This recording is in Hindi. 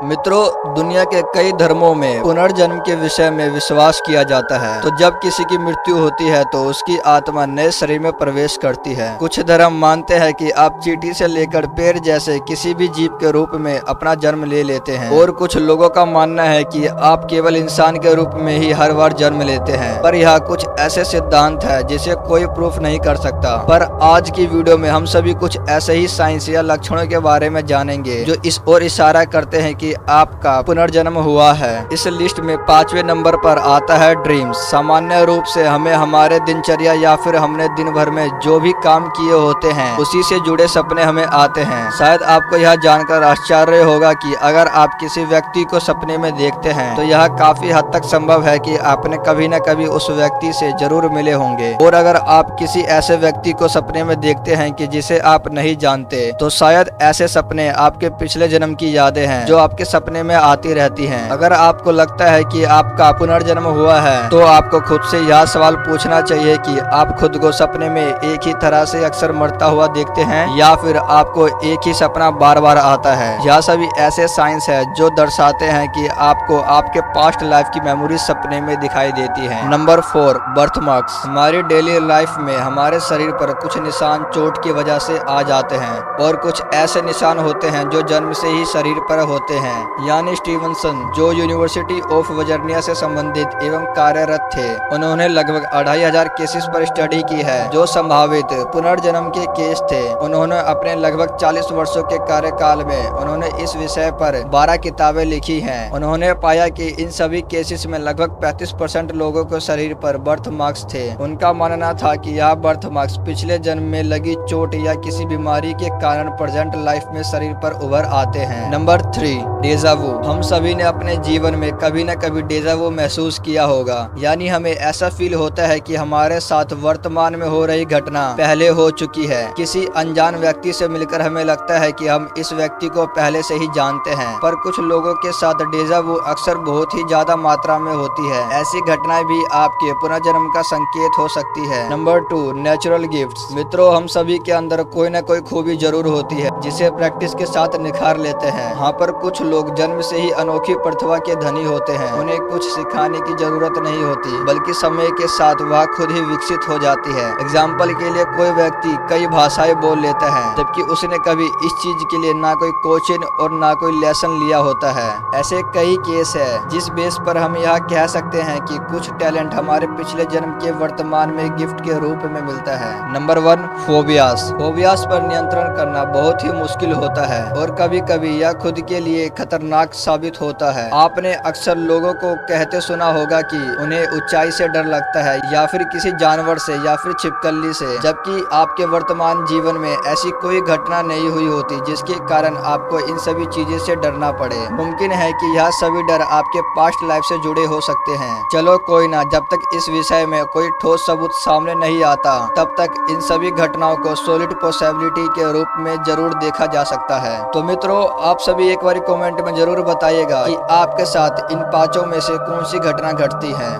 मित्रों, दुनिया के कई धर्मों में पुनर्जन्म के विषय में विश्वास किया जाता है। तो जब किसी की मृत्यु होती है तो उसकी आत्मा नए शरीर में प्रवेश करती है। कुछ धर्म मानते हैं कि आप चींटी से लेकर पेड़ जैसे किसी भी जीव के रूप में अपना जन्म ले लेते हैं, और कुछ लोगों का मानना है कि आप केवल इंसान के रूप में ही हर बार जन्म लेते हैं। पर यह कुछ ऐसे सिद्धांत है जिसे कोई प्रूफ नहीं कर सकता। पर आज की वीडियो में हम सभी कुछ ऐसे ही साइंस या लक्षणों के बारे में जानेंगे जो इस ओर इशारा करते हैं कि आपका पुनर्जन्म हुआ है। इस लिस्ट में 5वें नंबर पर आता है ड्रीम्स। सामान्य रूप से हमें हमारे दिनचर्या या फिर हमने दिन भर में जो भी काम किए होते हैं उसी से जुड़े सपने हमें आते हैं। शायद आपको यह जानकर आश्चर्य होगा कि अगर आप किसी व्यक्ति को सपने में देखते हैं तो यह काफी हद तक संभव है कि आपने कभी न कभी उस व्यक्ति से जरूर मिले होंगे। और अगर आप किसी ऐसे व्यक्ति को सपने में देखते हैं कि जिसे आप नहीं जानते, तो शायद ऐसे सपने आपके पिछले जन्म की यादें हैं जो आपके सपने में आती रहती हैं। अगर आपको लगता है कि आपका पुनर्जन्म हुआ है तो आपको खुद से यह सवाल पूछना चाहिए कि आप खुद को सपने में एक ही तरह से अक्सर मरता हुआ देखते हैं या फिर आपको एक ही सपना बार बार आता है। यह सभी ऐसे साइंस है जो दर्शाते हैं कि आपको आपके पास्ट लाइफ की मेमोरी सपने में दिखाई देती है। Number 4, birth marks. हमारी डेली लाइफ में हमारे शरीर पर कुछ निशान चोट की वजह से आ जाते हैं, और कुछ ऐसे निशान होते हैं जो जन्म से ही शरीर पर होते हैं। यानी स्टीवनसन, जो यूनिवर्सिटी ऑफ वर्जीनिया से संबंधित एवं कार्यरत थे, उन्होंने लगभग 2500 केसेस पर स्टडी की है जो संभावित पुनर्जन्म के केस थे। उन्होंने अपने लगभग 40 वर्षों के कार्यकाल में उन्होंने इस विषय पर 12 किताबें लिखी हैं। उन्होंने पाया कि इन सभी केसेस में लगभग 35% लोगों के शरीर पर बर्थ मार्क्स थे। उनका मानना था कि यह बर्थ मार्क्स पिछले जन्म में लगी चोट या किसी बीमारी के कारण प्रेजेंट लाइफ में शरीर पर उभर आते हैं। Number 3, deja vu. हम सभी ने अपने जीवन में कभी न कभी डेजावू महसूस किया होगा। यानी हमें ऐसा फील होता है कि हमारे साथ वर्तमान में हो रही घटना पहले हो चुकी है। किसी अनजान व्यक्ति से मिलकर हमें लगता है कि हम इस व्यक्ति को पहले से ही जानते हैं। पर कुछ लोगों के साथ डेजावू अक्सर बहुत ही ज्यादा मात्रा में होती है। ऐसी घटनाएं भी आपके पुनर्जन्म का संकेत हो सकती है। Number 2, natural gifts. मित्रों, हम सभी के अंदर कोई न कोई खूबी जरूर होती है जिसे प्रैक्टिस के साथ निखार लेते हैं। यहाँ पर कुछ लोग जन्म से ही अनोखी प्रतिभा के धनी होते हैं। उन्हें कुछ सिखाने की जरूरत नहीं होती, बल्कि समय के साथ वह खुद ही विकसित हो जाती है। एग्जाम्पल के लिए, कोई व्यक्ति कई भाषाएं बोल लेता है जबकि उसने कभी इस चीज के लिए ना कोई कोचिंग और ना कोई लेसन लिया होता है। ऐसे कई केस है जिस बेस पर हम यह कह सकते हैं कि कुछ टैलेंट हमारे पिछले जन्म के वर्तमान में गिफ्ट के रूप में मिलता है। Number 1, phobias. फोबियास पर नियंत्रण करना बहुत ही मुश्किल होता है और कभी कभी यह खुद के लिए खतरनाक साबित होता है। आपने अक्सर लोगों को कहते सुना होगा कि उन्हें ऊंचाई से डर लगता है, या फिर किसी जानवर से, या फिर छिपकली से, जबकि आपके वर्तमान जीवन में ऐसी कोई घटना नहीं हुई होती जिसके कारण आपको इन सभी चीजों से डरना पड़े। मुमकिन है कि यह सभी डर आपके पास्ट लाइफ से जुड़े हो सकते हैं। चलो कोई ना, जब तक इस विषय में कोई ठोस सबूत सामने नहीं आता तब तक इन सभी घटनाओं को सॉलिड पॉसिबिलिटी के रूप में जरूर देखा जा सकता है। तो मित्रों, आप सभी एक बार कमेंट में जरूर बताइएगा कि आपके साथ इन 5 में से कौन सी घटना घटती है।